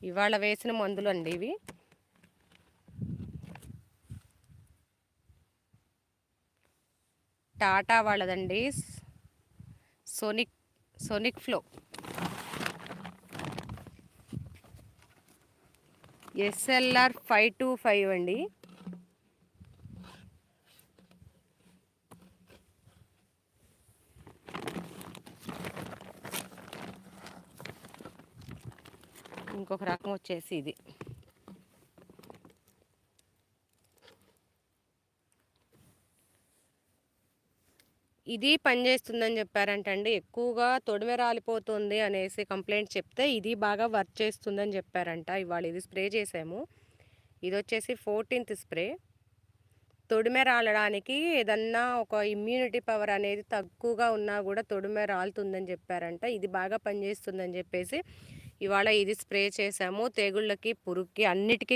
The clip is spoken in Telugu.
ఇవాళ వేసిన మందులు అండి ఇవి. టాటా వాళ్ళదండి, సోనిక్ ఫ్లో SLR 525 అండి. ఇంకొక రకం వచ్చేసి ఇది. ఇది పనిచేస్తుందని చెప్పారంటండి. ఎక్కువగా తొడిమె రాలిపోతుంది అనేసి కంప్లైంట్ చెప్తే ఇది బాగా వర్క్ చేస్తుందని చెప్పారంట. ఇవాళ ఇది స్ప్రే చేసాము. ఇది వచ్చేసి 14th స్ప్రే. తొడిమె రాలడానికి ఏదన్నా ఒక ఇమ్యూనిటీ పవర్ అనేది తక్కువగా ఉన్నా కూడా తొడిమె రాలుతుందని చెప్పారంట. ఇది బాగా పనిచేస్తుందని చెప్పేసి ఇవాళ ఇది స్ప్రే చేసాము. తెగుళ్ళకి, పురుగుకి అన్నిటికీ